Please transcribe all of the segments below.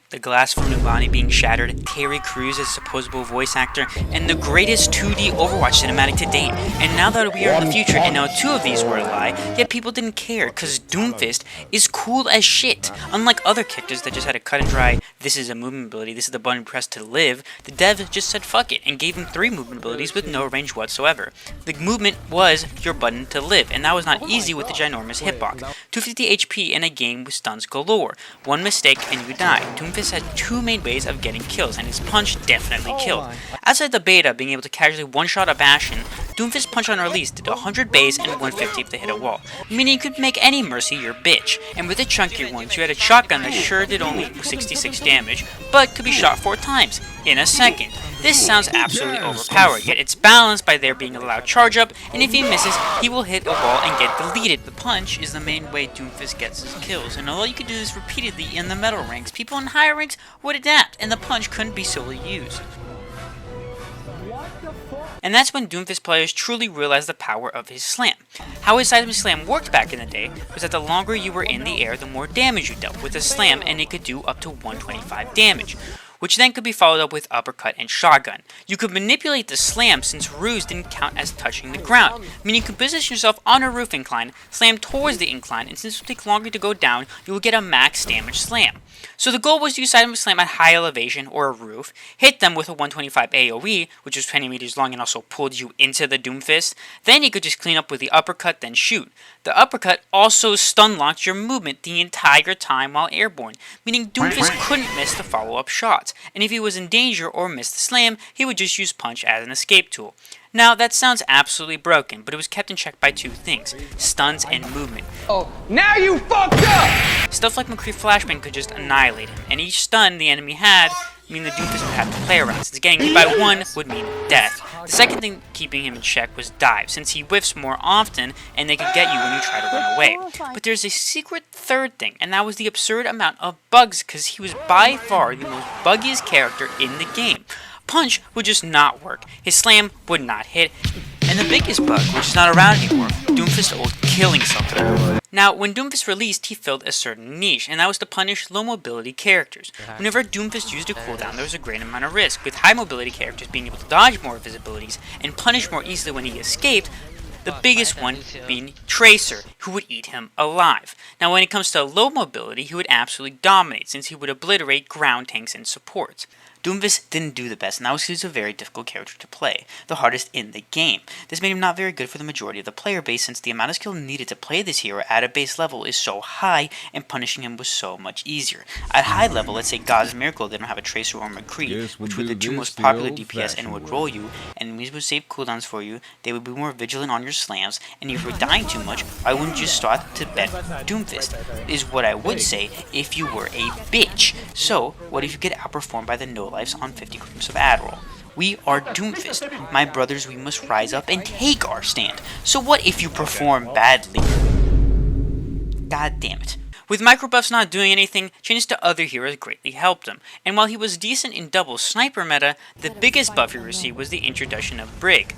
the glass from Nubani being shattered, Terry Crews as supposable voice actor, and the greatest 2D Overwatch cinematic to date. And now that we are in the future, and now 2 of these were a lie, yet people didn't care, cause Doomfist is cool as shit. Unlike other characters that just had a cut and dry, this is a movement ability, this is the button press to live, the dev just said fuck it, and gave him 3 movement abilities with no range whatsoever. The movement was your button to live, and that was not easy with the ginormous hitbox. 250 HP in a game with stuns galore. One mistake and you die. Doomfist had 2 main ways of getting kills, and his punch definitely killed. Outside the beta being able to casually one-shot a Bastion, Doomfist punch on release did 100 base and 150 if they hit a wall, meaning you could make any Mercy your bitch. And with the chunkier ones, you had a shotgun that sure did only 66 damage, but could be shot 4 times in a second. This sounds absolutely overpowered, yet it's balanced by there being a loud charge up, and if he misses, he will hit a wall and get deleted. The punch is the main way Doomfist gets his kills, and although you could do this repeatedly in the metal ranks, people in higher ranks would adapt, and the punch couldn't be solely used. And that's when Doomfist players truly realized the power of his slam. How his seismic slam worked back in the day was that the longer you were in the air, the more damage you dealt with a slam, and it could do up to 125 damage, which then could be followed up with uppercut and shotgun. You could manipulate the slam since Ruse didn't count as touching the ground, meaning you could position yourself on a roof incline, slam towards the incline, and since it would take longer to go down, you will get a max damage slam. So the goal was to use seismic slam at high elevation or a roof, hit them with a 125 AoE, which was 20 meters long and also pulled you into the Doomfist. Then you could just clean up with the uppercut, then shoot. The uppercut also stun locked your movement the entire time while airborne, meaning Doomfist couldn't miss the follow-up shots, and if he was in danger or missed the slam, he would just use punch as an escape tool. Now, that sounds absolutely broken, but it was kept in check by 2 things, stuns and movement. Oh, now you fucked up! Stuff like McCree Flashbang could just annihilate him, and each stun the enemy had mean the Doomfist would have to play around, since getting hit by 1 would mean death. The second thing keeping him in check was dive, since he whiffs more often, and they could get you when you try to run away. But there's a secret third thing, and that was the absurd amount of bugs, because he was by far the most buggiest character in the game. Punch would just not work, his slam would not hit, and the biggest bug, which is not around anymore, Doomfist old killing something. Now, when Doomfist released, he filled a certain niche, and that was to punish low mobility characters. Whenever Doomfist used a cooldown, there was a great amount of risk, with high mobility characters being able to dodge more of his abilities and punish more easily when he escaped, the biggest one being Tracer, who would eat him alive. Now, when it comes to low mobility, he would absolutely dominate, since he would obliterate ground tanks and supports. Doomfist didn't do the best, and that was because he was a very difficult character to play, the hardest in the game. This made him not very good for the majority of the player base, since the amount of skill needed to play this hero at a base level is so high, and punishing him was so much easier. At high level, let's say God's Miracle, they don't have a Tracer or McCree, which were the 2 most popular DPS and would roll you, enemies would save cooldowns for you, they would be more vigilant on your slams, and if you were dying too much, why wouldn't you start to bet Doomfist, is what I would say if you were a bitch. So, what if you get outperformed by the no lives on 50 grams of Adderall? We are Doomfist. My brothers, we must rise up and take our stand. So what if you perform badly? God damn it. With microbuffs not doing anything, changes to other heroes greatly helped him, and while he was decent in double sniper meta, the biggest buff he received was the introduction of Brig.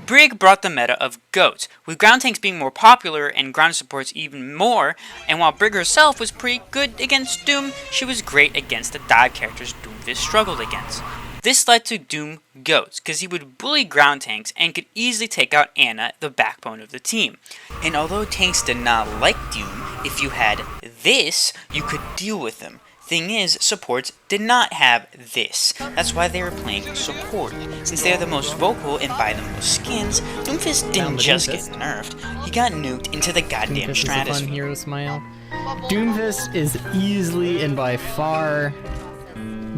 Brig brought the meta of goats, with ground tanks being more popular and ground supports even more, and while Brig herself was pretty good against Doom, she was great against the dive characters Doomfist struggled against. This led to Doom Goats, because he would bully ground tanks and could easily take out Ana, the backbone of the team. And although tanks did not like Doom, if you had this, you could deal with them. Thing is, supports did not have this. That's why they were playing support. Since they are the most vocal and buy the most skins, Doomfist didn't just get nerfed, he got nuked into the goddamn Doomfist stratosphere. is a fun hero smile. Doomfist is easily and by far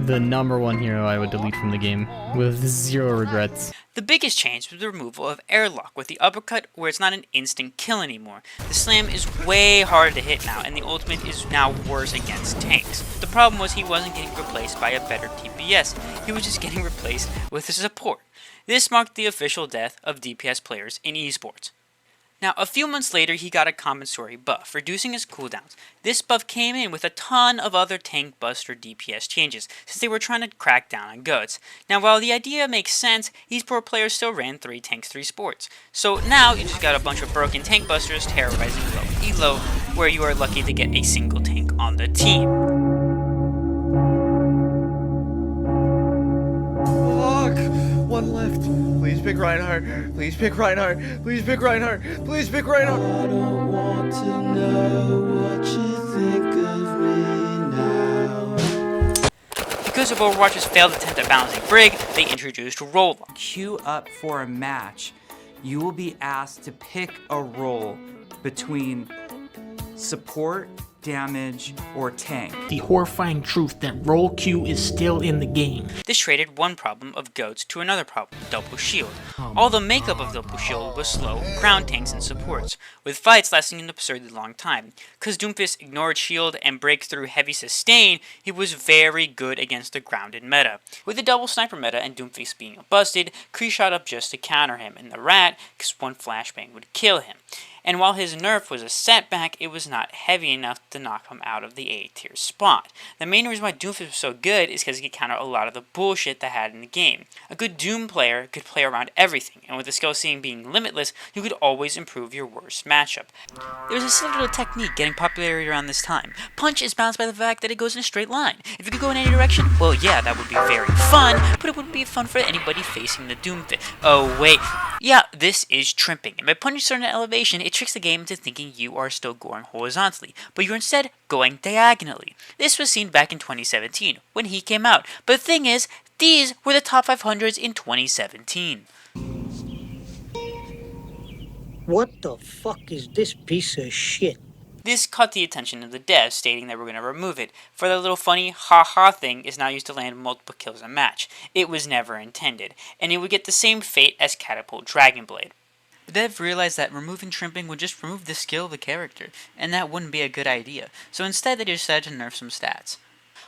the #1 hero I would delete from the game, with 0 regrets. The biggest change was the removal of airlock with the uppercut, where it's not an instant kill anymore. The slam is way harder to hit now, and the ultimate is now worse against tanks. The problem was he wasn't getting replaced by a better DPS, he was just getting replaced with a support. This marked the official death of DPS players in esports. Now, a few months later, he got a compensatory buff, reducing his cooldowns. This buff came in with a ton of other tank buster DPS changes, since they were trying to crack down on goats. Now, while the idea makes sense, esports players still ran 3 tanks, 3 sports. So now, you just got a bunch of broken tank busters terrorizing low elo, where you are lucky to get a single tank on the team. pick Reinhardt. Please pick Reinhardt. Please pick Reinhardt. Please pick Reinhardt. I don't want to know what you think of me now. Because of Overwatch's failed attempt at balancing Brig, they introduced role lock. Queue up for a match, you will be asked to pick a role between support, damage, or tank. The horrifying truth that role queue is still in the game. This traded one problem of goats to another problem, double shield. All the makeup of double shield was slow, ground tanks and supports, with fights lasting an absurdly long time. Cause Doomfist ignored shield and break through heavy sustain, he was very good against the grounded meta. With the double sniper meta and Doomfist being busted, Kree shot up just to counter him, and the rat, cause one flashbang would kill him. And while his nerf was a setback, it was not heavy enough to knock him out of the A tier spot. The main reason why Doomfist was so good is because he could counter a lot of the bullshit they had in the game. A good Doom player could play around everything, and with the skill ceiling being limitless, you could always improve your worst matchup. There was a silly little technique getting popularity around this time. Punch is balanced by the fact that it goes in a straight line. If it could go in any direction, well yeah, that would be very fun, but it wouldn't be fun for anybody facing the Doomfist. Oh wait, yeah, this is trimping, and by punching certain elevation, it tricks the game into thinking you are still going horizontally, but you're instead going diagonally. This was seen back in 2017, when he came out, but the thing is, these were the top 500s in 2017. What the fuck is this piece of shit? This caught the attention of the devs, stating they were going to remove it, for the little funny ha-ha thing is now used to land multiple kills a match. It was never intended, and it would get the same fate as Catapult Dragonblade. The dev realized that removing trimping would just remove the skill of the character, and that wouldn't be a good idea, so instead they decided to nerf some stats.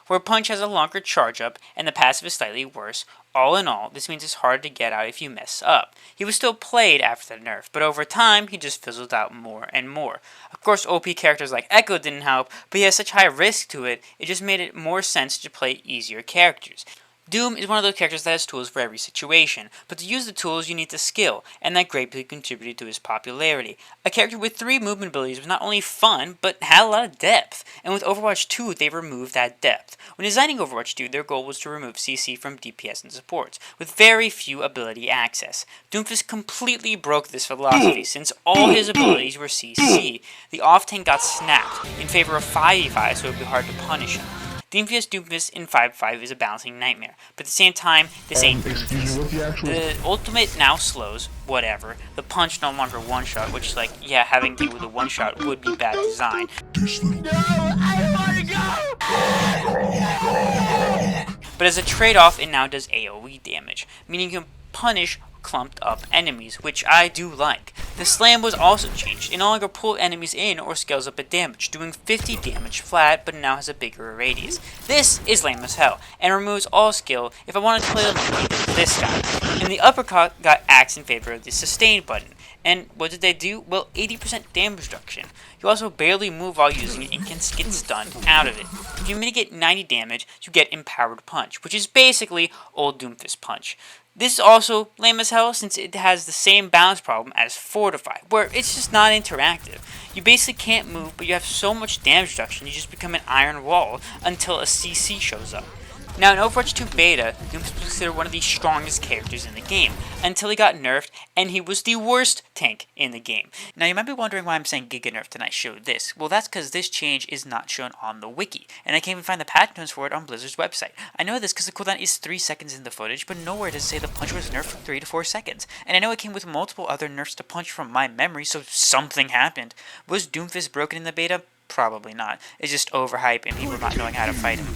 Where Punch has a longer charge up, and the passive is slightly worse, all in all, this means it's hard to get out if you mess up. He was still played after the nerf, but over time, he just fizzled out more and more. Of course, OP characters like Echo didn't help, but he has such high risk to it, it just made it more sense to play easier characters. Doom is one of those characters that has tools for every situation, but to use the tools you need the skill, and that greatly contributed to his popularity. A character with 3 movement abilities was not only fun, but had a lot of depth, and with Overwatch 2 they removed that depth. When designing Overwatch 2, their goal was to remove CC from DPS and supports, with very few ability access. Doomfist completely broke this philosophy, since all his abilities were CC. The off-tank got snapped, in favor of 5v5, so it would be hard to punish him. DPS Doomfist in 5v5 is a balancing nightmare, but at the same time, this ain't Doomfist. The ultimate now slows, whatever. The punch no longer one-shot, which is like, yeah, having to deal with a one-shot would be bad design. No, I don't want to go! But as a trade-off, it now does AoE damage, meaning you can punish clumped up enemies, which I do like. The slam was also changed. It no longer pulls enemies in or scales up a damage, doing 50 damage flat, but it now has a bigger radius. This is lame as hell, and removes all skill. If I wanted to play the monkey, then this guy. And the uppercut got axed in favor of the sustain button. And what did they do? Well, 80% damage reduction. You also barely move while using it and can get stunned out of it. If you mitigate 90 damage, you get Empowered Punch, which is basically old Doomfist Punch. This is also lame as hell since it has the same balance problem as Fortify, where it's just not interactive. You basically can't move, but you have so much damage reduction you just become an iron wall until a CC shows up. Now in Overwatch 2 Beta, Doomfist was considered one of the strongest characters in the game, until he got nerfed, and he was the worst tank in the game. Now you might be wondering why I'm saying Giga Nerfed and I showed this. Well, that's because this change is not shown on the wiki, and I can't even find the patch notes for it on Blizzard's website. I know this because the cooldown is 3 seconds in the footage, but nowhere does it say the punch was nerfed for 3 to 4 seconds. And I know it came with multiple other nerfs to punch from my memory, so something happened. Was Doomfist broken in the beta? Probably not. It's just overhype and people not knowing how to fight him.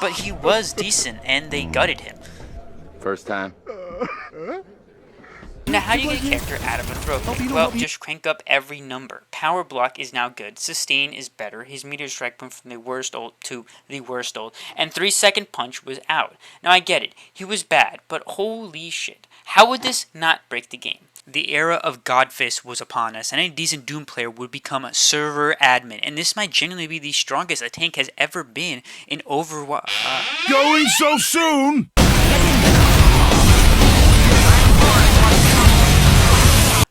But he was decent, and they gutted him. First time. Now, how do you get a character out of a throw pick? Well, just crank up every number. Power block is now good, sustain is better, his meteor strike went from the worst ult to the worst ult, and 3-second punch was out. Now, I get it, he was bad, but holy shit. How would this not break the game? The era of Godfist was upon us, and any decent Doom player would become a server admin, and this might genuinely be the strongest a tank has ever been in Overwatch. Going so soon?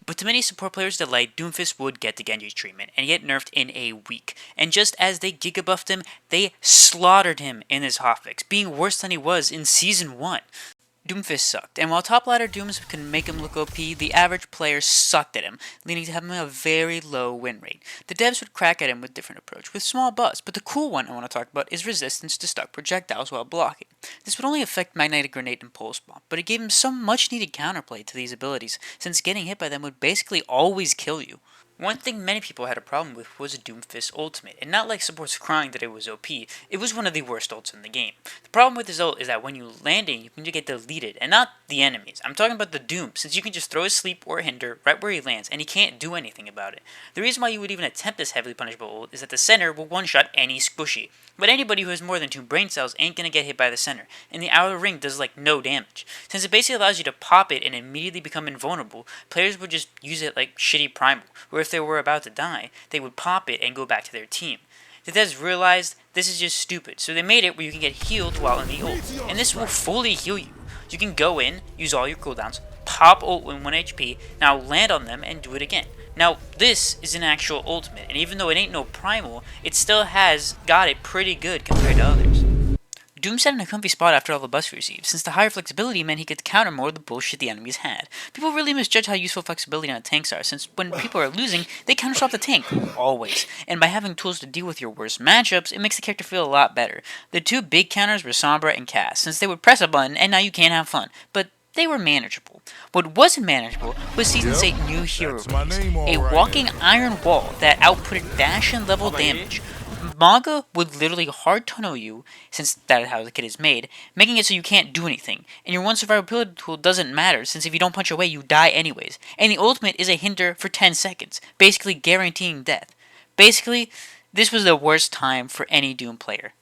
But to many support players' delight, Doomfist would get the Genji treatment, and get nerfed in a week. And just as they giga buffed him, they slaughtered him in his hotfix, being worse than he was in Season 1. Doomfist sucked, and while top ladder Dooms can make him look OP, the average player sucked at him, leading to having a very low win rate. The devs would crack at him with different approach, with small buffs, but the cool one I want to talk about is resistance to stuck projectiles while blocking. This would only affect Magnetic Grenade and Pulse Bomb, but it gave him some much needed counterplay to these abilities, since getting hit by them would basically always kill you. One thing many people had a problem with was a Doomfist ultimate, and not like supports crying that it was OP, it was one of the worst ults in the game. The problem with this ult is that when you landing, you can get deleted, and not the enemies. I'm talking about the Doom, since you can just throw a sleep or a hinder right where he lands, and he can't do anything about it. The reason why you would even attempt this heavily punishable ult is that the center will one-shot any squishy, but anybody who has more than 2 brain cells ain't gonna get hit by the center, and the outer ring does like no damage. Since it basically allows you to pop it and immediately become invulnerable, players would just use it like shitty primal, where if they were about to die, they would pop it and go back to their team. The devs realized this is just stupid, so they made it where you can get healed while in the ult, and this will fully heal you. You can go in, use all your cooldowns, pop ult with 1 HP, now land on them and do it again. Now, this is an actual ultimate, and even though it ain't no primal, it still has got it pretty good compared to others. Doom sat in a comfy spot after all the buffs he received, since the higher flexibility meant he could counter more of the bullshit the enemies had. People really misjudge how useful flexibility on tanks are, since when people are losing, they counter-swap the tank, always. And by having tools to deal with your worst matchups, it makes the character feel a lot better. The 2 big counters were Sombra and Cass, since they would press a button and now you can't have fun, but they were manageable. What wasn't manageable was Season's 8 new hero release, a walking iron wall that outputted Bastion level damage. Maga would literally hard tunnel you, since that is how the kit is made, making it so you can't do anything, and your one survivability tool doesn't matter, since if you don't punch away, you die anyways, and the ultimate is a hinder for 10 seconds, basically guaranteeing death. Basically, this was the worst time for any Doom player.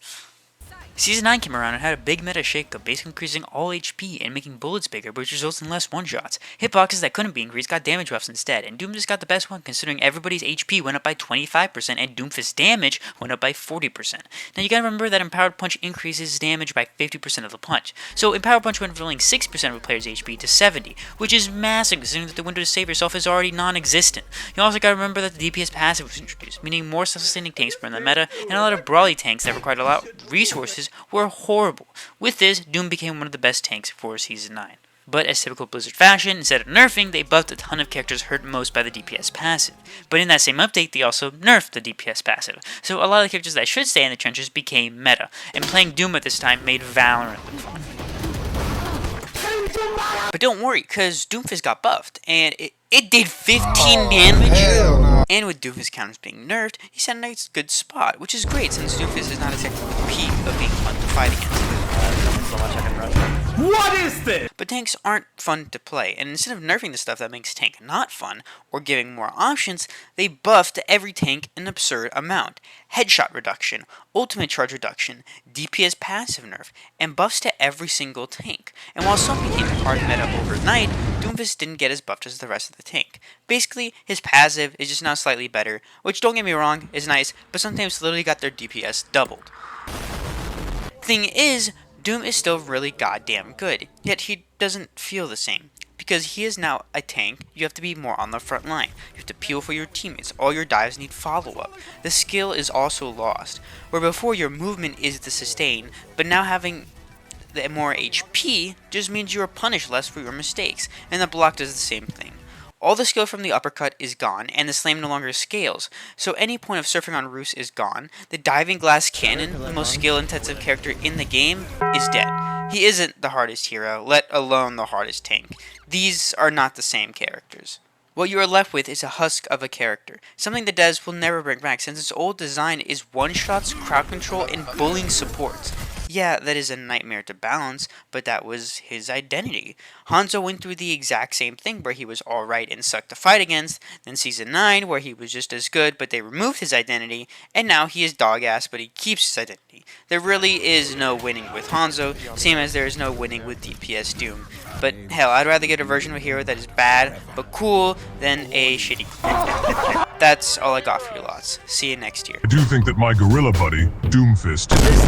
Season 9 came around and had a big meta shakeup, basically increasing all HP and making bullets bigger, which results in less one-shots. Hitboxes that couldn't be increased got damage buffs instead, and Doom just got the best one considering everybody's HP went up by 25% and Doomfist damage went up by 40%. Now you gotta remember that Empowered Punch increases damage by 50% of the punch, so Empowered Punch went from only 6% of a player's HP to 70, which is massive considering that the window to save yourself is already non-existent. You also gotta remember that the DPS passive was introduced, meaning more self-sustaining tanks were in the meta, and a lot of brawly tanks that required a lot of resources were horrible. With this, Doom became one of the best tanks for Season 9. But as typical Blizzard fashion, instead of nerfing, they buffed a ton of characters hurt most by the DPS passive. But in that same update, they also nerfed the DPS passive. So a lot of the characters that should stay in the trenches became meta, and playing Doom at this time made Valorant look fun. But don't worry, because Doomfist got buffed, and it did 15 damage. And with Doomfist counters being nerfed, he's at a nice good spot, which is great since Doomfist is not exactly the peak of being fun to fight against. What is this? But tanks aren't fun to play, and instead of nerfing the stuff that makes tank not fun, or giving more options, they buffed every tank an absurd amount. Headshot reduction, ultimate charge reduction, DPS passive nerf, and buffs to every single tank. And while some became hard meta overnight, Doomfist didn't get as buffed as the rest of the tank. Basically, his passive is just now slightly better, which don't get me wrong, is nice, but sometimes literally got their DPS doubled. Thing is, Doom is still really goddamn good, yet he doesn't feel the same. Because he is now a tank, you have to be more on the front line. You have to peel for your teammates, all your dives need follow-up. The skill is also lost, where before your movement is the sustain, but now having the more HP just means you are punished less for your mistakes, and the block does the same thing. All the skill from the uppercut is gone, and the slam no longer scales, so any point of surfing on roofs is gone. The diving glass cannon, the most skill-intensive character in the game, is dead. He isn't the hardest hero, let alone the hardest tank. These are not the same characters. What you are left with is a husk of a character, something the devs will never bring back since its old design is one-shots, crowd control, and bullying supports. Yeah, that is a nightmare to balance, but that was his identity. Hanzo went through the exact same thing where he was alright and sucked to fight against, then Season 9 where he was just as good but they removed his identity, and now he is dog-ass but he keeps his identity. There really is no winning with Hanzo, same as there is no winning with DPS Doom. But hell, I'd rather get a version of a hero that is bad but cool than a shitty. That's all I got for you lots. See you next year. I do think that my gorilla buddy, Doomfist, is